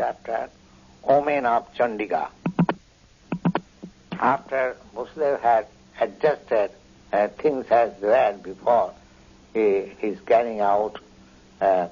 chapter, Omen of Chandiga. After Vasudev had adjusted things as they were before he is carrying out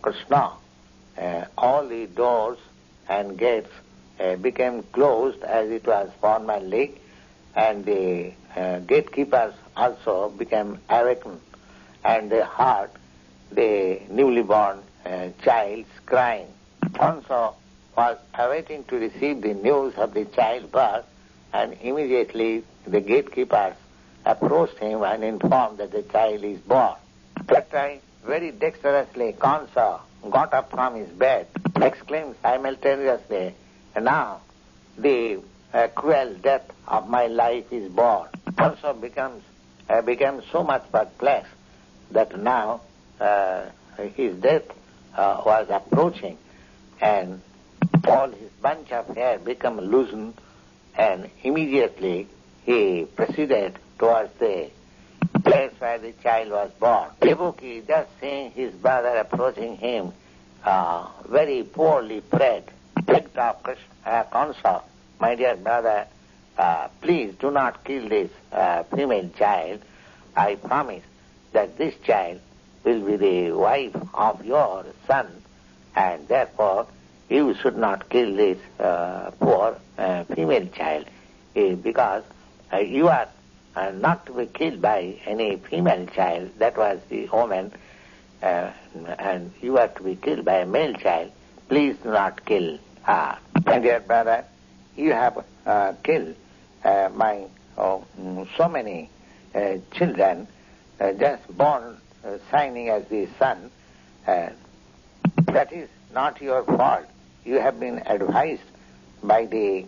Krishna, all the doors and gates became closed as it was formerly, and the gatekeepers also became awakened, and they heard the newly born child's crying. Kamsa was awaiting to receive the news of the child's birth, and immediately the gatekeepers approached him and informed that the child is born. That time, very dexterously, Kamsa got up from his bed, exclaimed simultaneously, "Now the cruel death of my life is born." Kamsa became so much perplexed that now his death was approaching, and all his bunch of hair became loosened, and immediately he proceeded towards the place where the child was born. Devaki, just seeing his brother approaching him, very poorly prayed, begged of Kamsa, "My dear brother, please do not kill this female child. I promise that this child will be the wife of your son, and therefore you should not kill this poor female child, because you are not to be killed by any female child. That was the omen, and you are to be killed by a male child. Please do not kill her. My dear brother, you have killed my so many children, just born signing as the son. That is not your fault. You have been advised by the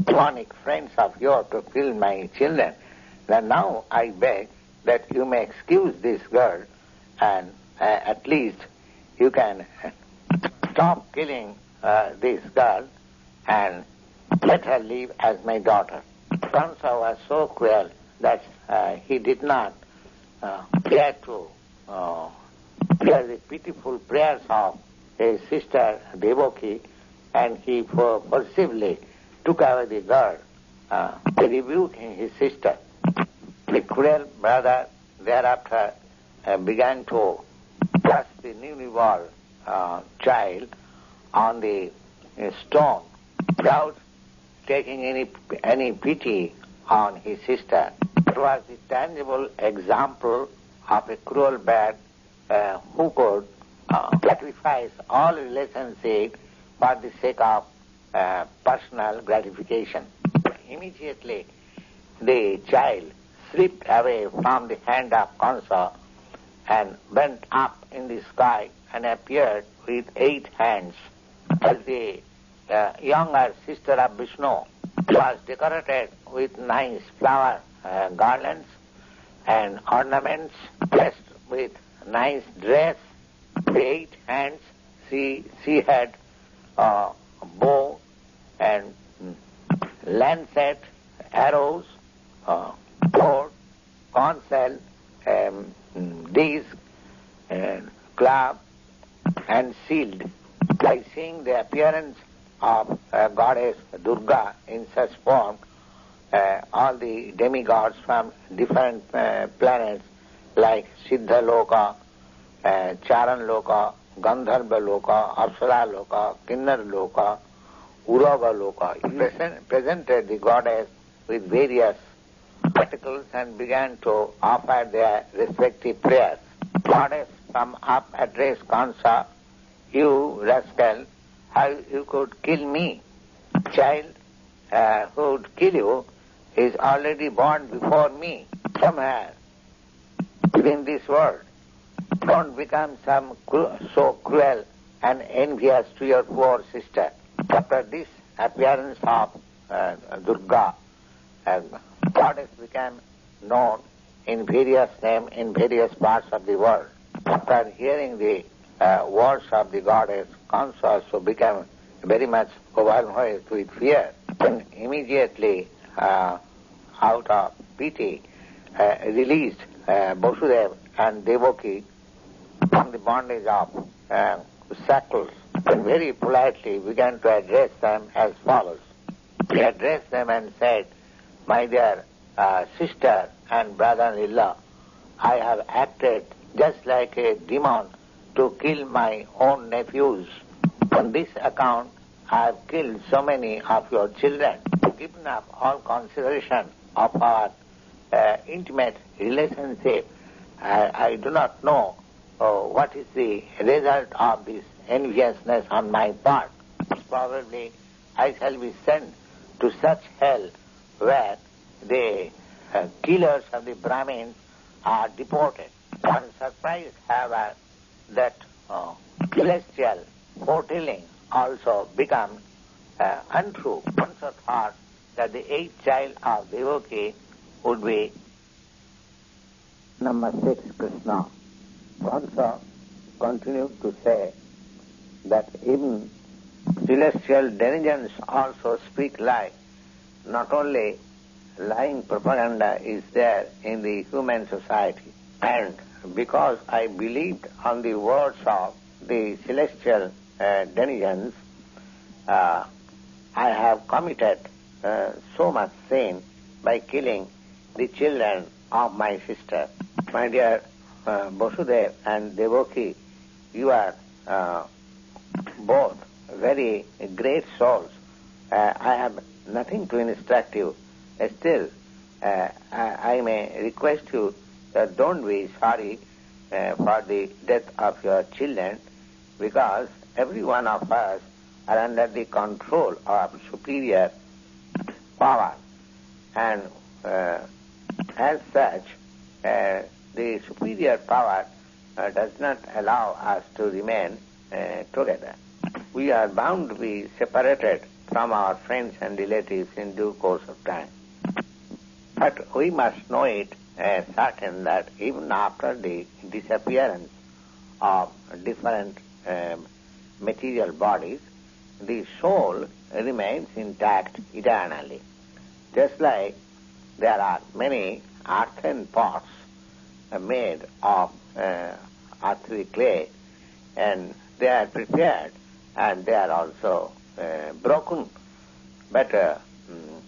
chronic friends of yours to kill my children. Then now I beg that you may excuse this girl, and at least you can stop killing this girl and let her live as my daughter." Kamsa was so cruel that he did not dare to hear the pitiful prayers of his sister Devaki, and he forcibly took away the girl, rebuking his sister. The cruel brother thereafter began to crush the newly born child on the stone without taking any pity on his sister. It was the tangible example of a cruel man who could sacrifice all relationship for the sake of personal gratification. Immediately, the child slipped away from the hand of Kamsa and went up in the sky and appeared with 8 hands. As the younger sister of Vishnu was decorated with nice flower garlands and ornaments, dressed with nice dress, 8 hands. She had a bow and lancet, arrows, sword, conch shell, disc, club, and shield. By seeing the appearance of goddess Durga in such form, all the demigods from different planets like Siddha Loka, Charan Loka, Gandharva Loka, Apsara Loka, Kinnar Loka, Uraga Loka presented the goddess with various articles and began to offer their respective prayers. Goddess from up addressed Kamsa, "You rascal, how you could kill me? Child who would kill you is already born before me somewhere within this world. Don't become so cruel and envious to your poor sister." After this appearance of Durga, goddess became known in various names in various parts of the world. After hearing the words of the goddess, Kamsa also became very much overwhelmed with fear, and immediately, out of pity, released Vasudeva and Devaki from the bondage of shackles. very politely began to address them as follows. He addressed them and said, "My dear sister and brother-in-law, I have acted just like a demon to kill my own nephews. On this account, I have killed so many of your children, given up all consideration of our intimate relationship. I do not know what is the result of this enviousness on my part. Probably I shall be sent to such hell where the killers of the Brahmins are deported." One is surprised, however, that celestial foretelling also becomes untrue. One so thought that the eighth child of Devaki would be number 6, Krishna. Kamsa continued to say that even celestial denizens also speak lie. Not only lying propaganda is there in the human society, and because I believed on the words of the celestial denizens, I have committed so much sin by killing the children of my sister. My dear Vasudeva and Devaki, you are both very great souls. I have nothing to instruct you. Still, I may request you that don't be sorry for the death of your children, because every one of us are under the control of superior power, and as such, the superior power does not allow us to remain together. We are bound to be separated from our friends and relatives in due course of time. But we must know it as certain that even after the disappearance of different material bodies, the soul remains intact eternally. Just like there are many earthen pots made of earthy clay, and they are prepared and they are also broken. But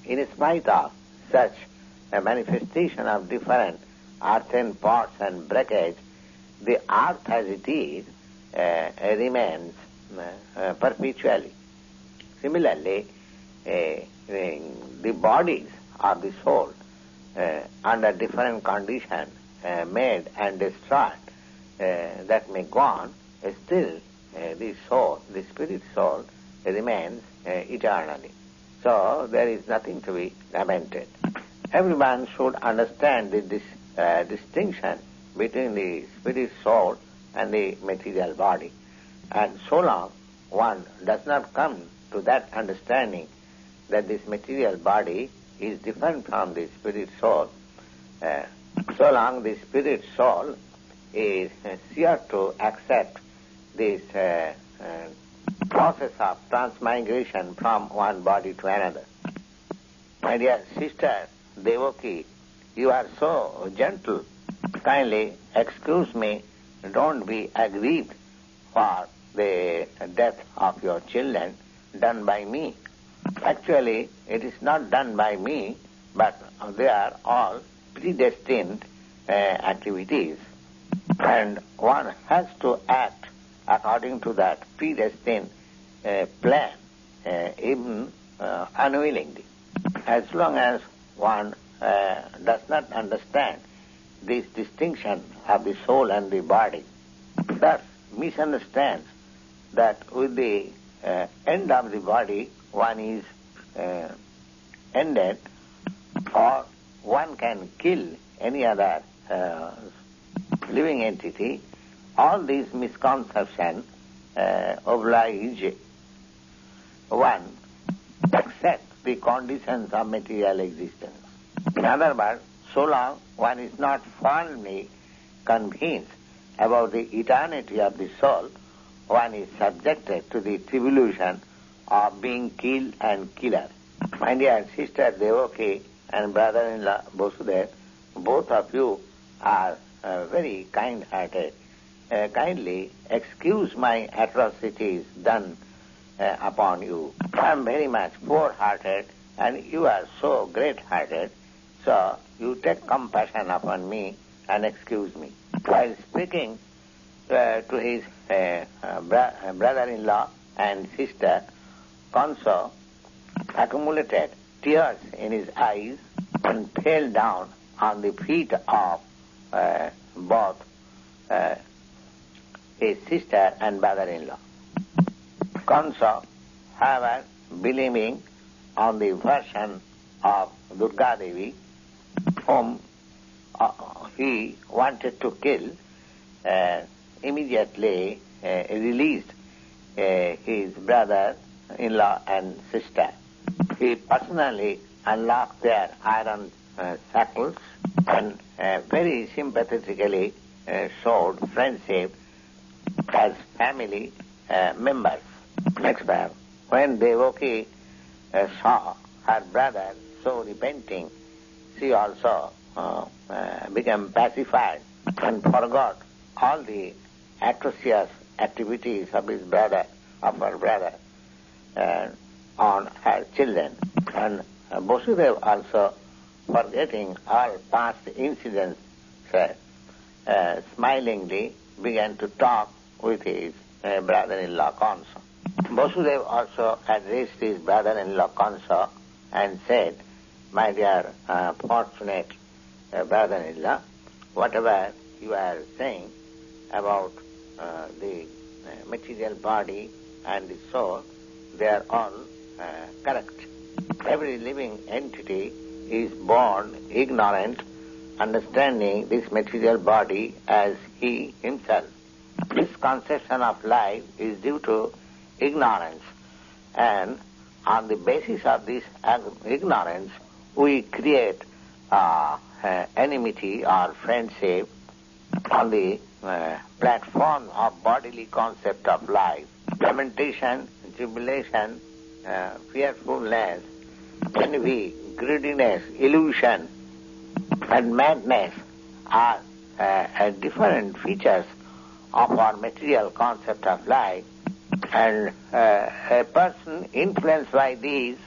in spite of such a manifestation of different earthen pots and breakage, the earth as it is remains perpetually. Similarly, the bodies of the soul under different conditions made and destroyed that may go on, still the soul, the spirit soul, remains eternally. So there is nothing to be lamented. Everyone should understand this distinction between the spirit soul and the material body. And so long one does not come to that understanding that this material body is different from the spirit soul, so long the spirit soul is sure to accept this process of transmigration from one body to another. My dear sister Devaki, you are so gentle. Kindly excuse me, don't be aggrieved for the death of your children done by me. Actually, it is not done by me, but they are all predestined activities, and one has to act according to that predestined plan, even unwillingly. As long as one does not understand this distinction of the soul and the body, thus misunderstands that with the end of the body one is ended, or one can kill any other living entity, all these misconceptions oblige one to accept the conditions of material existence. In other words, so long one is not firmly convinced about the eternity of the soul, one is subjected to the tribulation of being killed and killer. My dear sister Devaki and brother-in-law Vasudeva, both of you are very kind-hearted. kindly excuse my atrocities done upon you. I am very much poor-hearted and you are so great-hearted, so you take compassion upon me and excuse me. While speaking to his brother-in-law and sister, Kamsa accumulated tears in his eyes and fell down on the feet of both his sister and brother-in-law. Kamsa, however, believing on the version of Durga Devi, whom he wanted to kill, immediately released his brother-in-law and sister. He personally unlocked their iron shackles and very sympathetically showed friendship as family members. Next time, when Devaki saw her brother so repenting, she also became pacified and forgot all the atrocious activities of her brother on her children. And Vasudeva also, forgetting all past incidents, smilingly began to talk with his brother-in-law Kamsa. Vasudeva also addressed his brother-in-law Kamsa and said, "My dear fortunate brother-in-law, whatever you are saying about the material body and the soul, they are all correct. Every living entity is born ignorant, understanding this material body as he himself. This conception of life is due to ignorance, and on the basis of this ignorance, we create enmity or friendship on the platform of bodily concept of life. Lamentation, jubilation, fearfulness, envy, greediness, illusion, and madness are different features of our material concept of life, and a person influenced by these,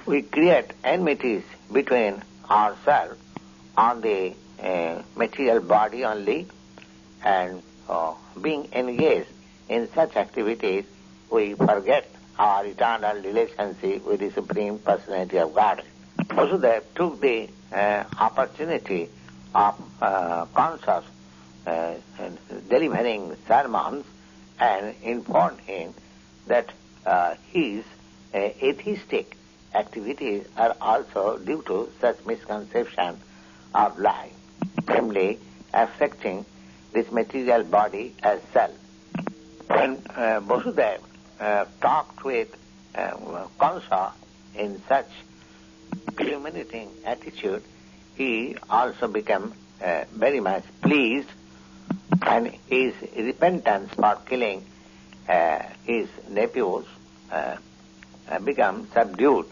we create enmities between ourselves on the material body only, and being engaged in such activities, we forget our eternal relationship with the Supreme Personality of Godhead." Vasudeva took the opportunity of Kamsa's delivering sermons and informed him that his atheistic activities are also due to such misconception of life, namely affecting this material body as self. When Vasudeva talked with Kamsa in such illuminating attitude, he also became very much pleased, and his repentance for killing his nephews became subdued.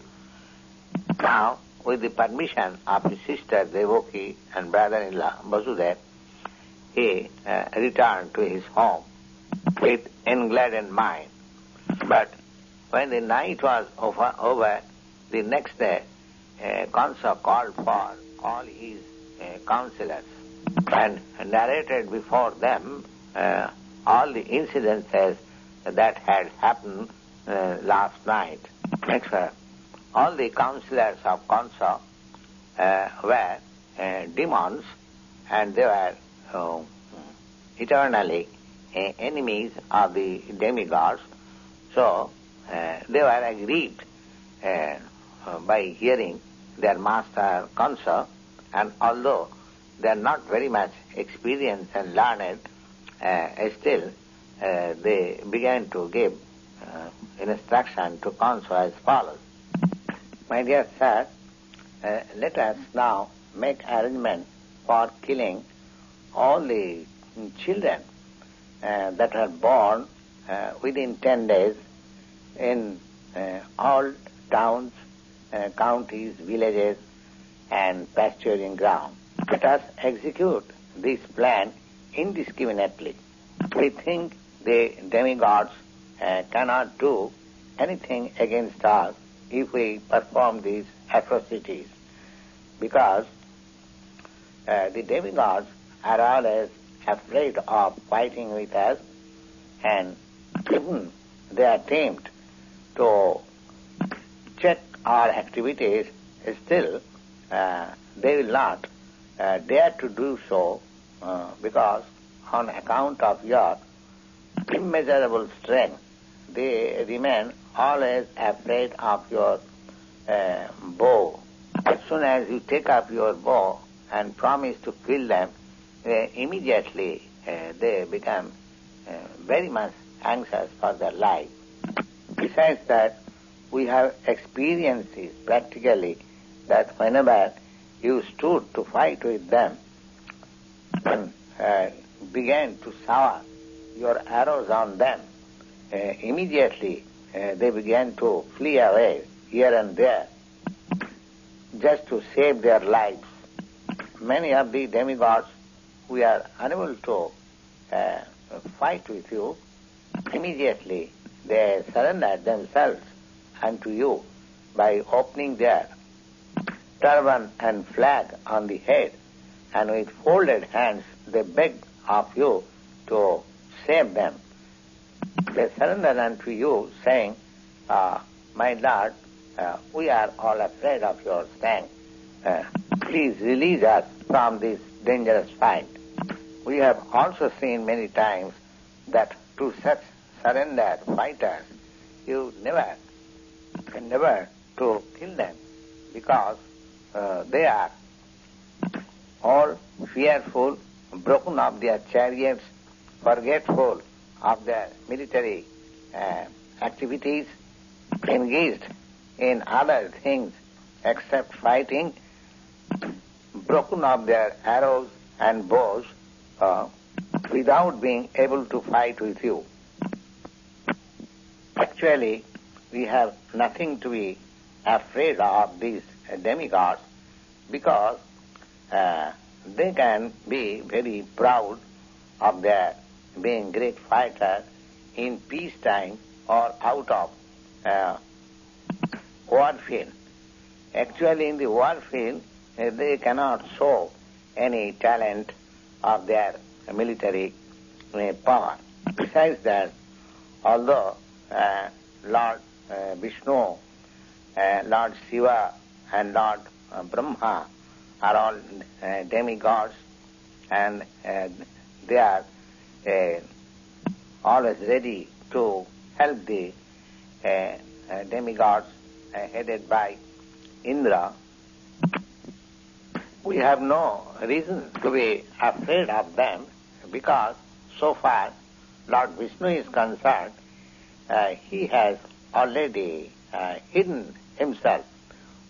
Now, with the permission of his sister Devaki and brother-in-law Vasudeva, he returned to his home with engladdened mind. But when the night was over, the next day, Kamsa called for all his counselors and narrated before them all the incidences that had happened last night. Next, all the counselors of Kamsa were demons, and they were eternally enemies of the demigods. So they were aggrieved by hearing their master Kamsa, and although they are not very much experienced and learned, still they began to give instruction to Kamsa as follows. "My dear sir, let us now make arrangement for killing all the children that are born within 10 days in all towns, counties, villages, and pasturing ground. Let us execute this plan indiscriminately. We think the demigods cannot do anything against us if we perform these atrocities, because the demigods are always afraid of fighting with us, and even they attempt to check our activities, still they will not dare to do so, because on account of your immeasurable strength, they remain always afraid of your bow. As soon as you take up your bow and promise to kill them, immediately they become very much anxious for their life. Besides that, we have experiences practically that whenever you stood to fight with them and began to shower your arrows on them, immediately they began to flee away here and there just to save their lives. Many of the demigods, we are unable to fight with you, immediately they surrender themselves unto you by opening their turban and flag on the head, and with folded hands they beg of you to save them. They surrender unto you, saying, my Lord, we are all afraid of your strength. Please release us from this dangerous fight. We have also seen many times that to such surrendered fighters, you never endeavor to kill them, because they are all fearful, broken of their chariots, forgetful of their military activities, engaged in other things except fighting, broken of their arrows and bows, without being able to fight with you. Actually, we have nothing to be afraid of these demigods, because they can be very proud of their being great fighters in peacetime or out of war field. Actually, in the war field, they cannot show any talent of their military power. Besides that, although Lord Vishnu, Lord Shiva and Lord Brahma are all demigods, and they are always ready to help the demigods headed by Indra, we have no reason to be afraid of them, because so far Lord Vishnu is concerned, he has already hidden himself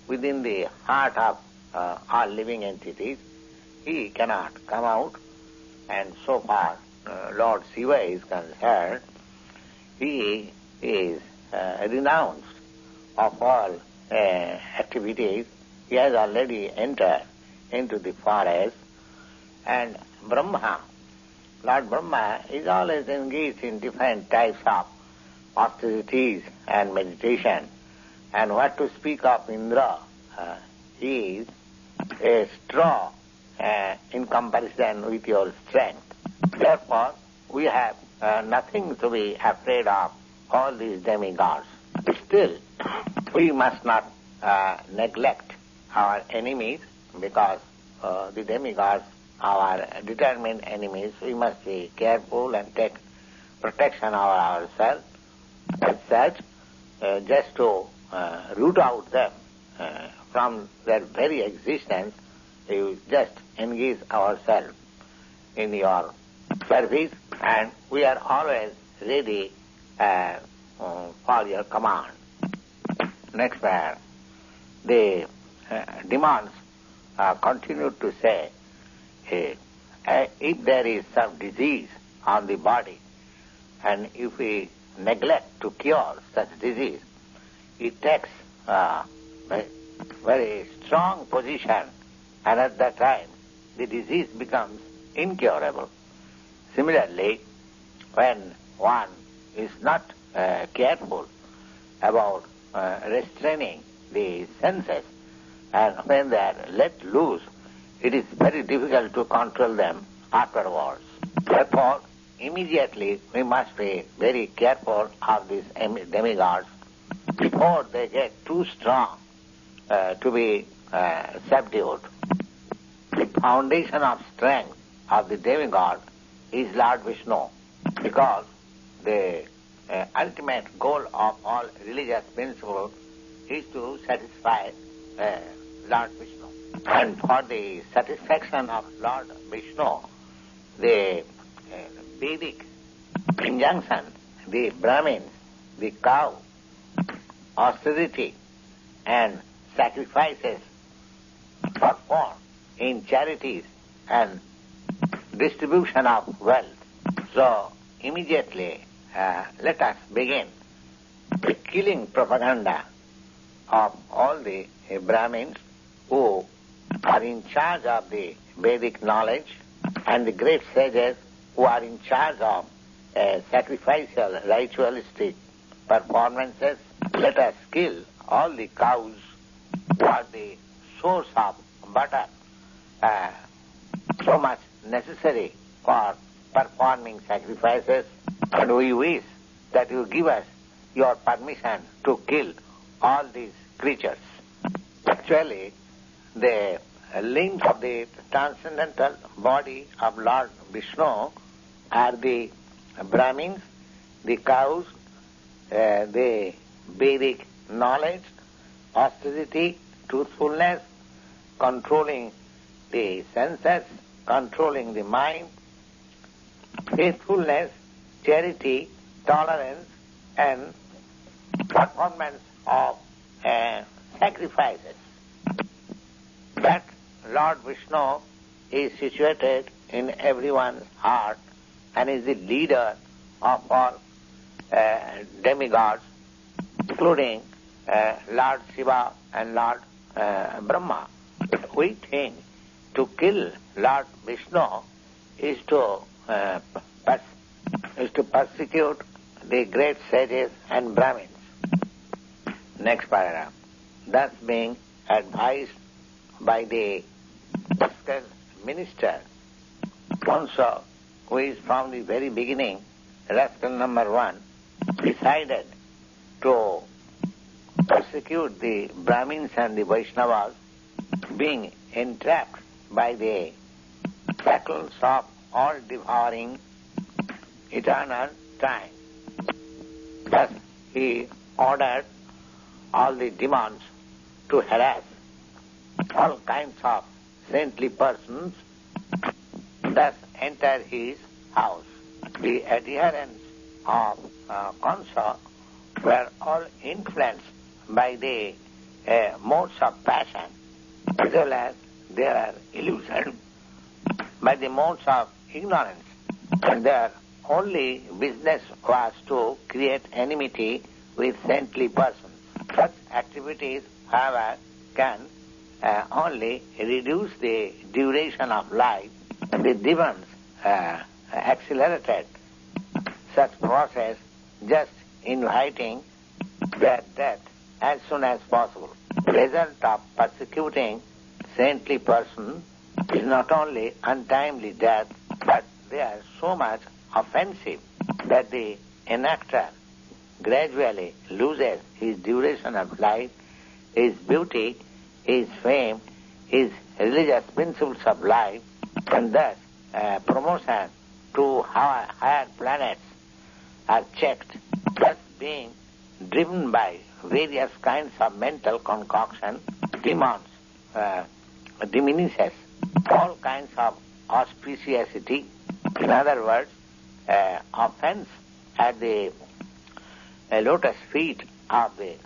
within the heart of all living entities. He cannot come out, and so far Lord Shiva is concerned, he is renounced of all activities. He has already entered into the forest, and Brahma, Lord Brahma, is always engaged in different types of austerities and meditation. And what to speak of Indra, he is a straw in comparison with your strength. Therefore, we have nothing to be afraid of all these demigods. Still, we must not neglect our enemies, because the demigods are our determined enemies. We must be careful and take protection of ourselves. As such, just to root out them from their very existence, you just engage ourselves in your service, and we are always ready for your command. Next verse, the demons continued to say, if there is some disease on the body, and if we neglect to cure such disease, it takes a very strong position, and at that time the disease becomes incurable. Similarly, when one is not careful about restraining the senses, and when they are let loose, it is very difficult to control them afterwards. Therefore, immediately we must be very careful of these demigods before they get too strong to be subdued. The foundation of strength of the demigod is Lord Vishnu, because the ultimate goal of all religious principles is to satisfy Lord Vishnu. And for the satisfaction of Lord Vishnu, the Vedic injunction, the Brahmins, the cow, austerity, and sacrifices performed in charities and distribution of wealth. So, immediately, let us begin the killing propaganda of all the Brahmins who are in charge of the Vedic knowledge and the great sages who are in charge of sacrificial, ritualistic performances. Let us kill all the cows who are the source of butter, so much necessary for performing sacrifices, and we wish that you give us your permission to kill all these creatures. Actually, the link of the transcendental body of Lord Vishnu are the Brahmins, the cows, the Vedic knowledge, austerity, truthfulness, controlling the senses, controlling the mind, faithfulness, charity, tolerance, and performance of sacrifices. That Lord Vishnu is situated in everyone's heart and is the leader of all demigods, including Lord Shiva and Lord Brahma. We think to kill Lord Vishnu is to persecute the great sages and Brahmins. Next paragraph. Thus being advised by the fiscal minister, Kamsa, who is from the very beginning rascal number one, decided to persecute the Brahmins and the Vaishnavas, being entrapped by the shackles of all-devouring eternal time. Thus he ordered all the demons to harass all kinds of saintly persons, thus enter his house. The adherents of Kamsa were all influenced by the modes of passion, as well as their illusion by the modes of ignorance. And their only business was to create enmity with saintly persons. Such activities, however, can only reduce the duration of life. The demons accelerated such process, just inviting their death as soon as possible. The result of persecuting saintly persons is not only untimely death, but they are so much offensive that the enactor gradually loses his duration of life, his beauty, his fame, his religious principles of life, and thus promotion to higher planets are checked, thus being driven by various kinds of mental concoction. Demons diminishes all kinds of auspiciously. In other words, offense at the lotus feet of the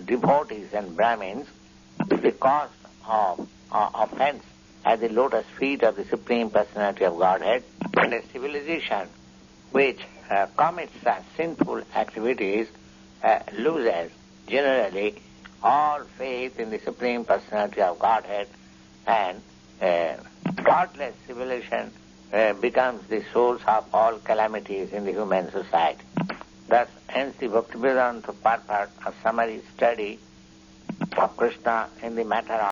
devotees and Brahmins is the cause of offense at the lotus feet of the Supreme Personality of Godhead. And a civilization which commits such sinful activities loses generally all faith in the Supreme Personality of Godhead, and godless civilization becomes the source of all calamities in the human society. Thus ends the Bhaktivedanta part, a summary study of Krishna in the matter of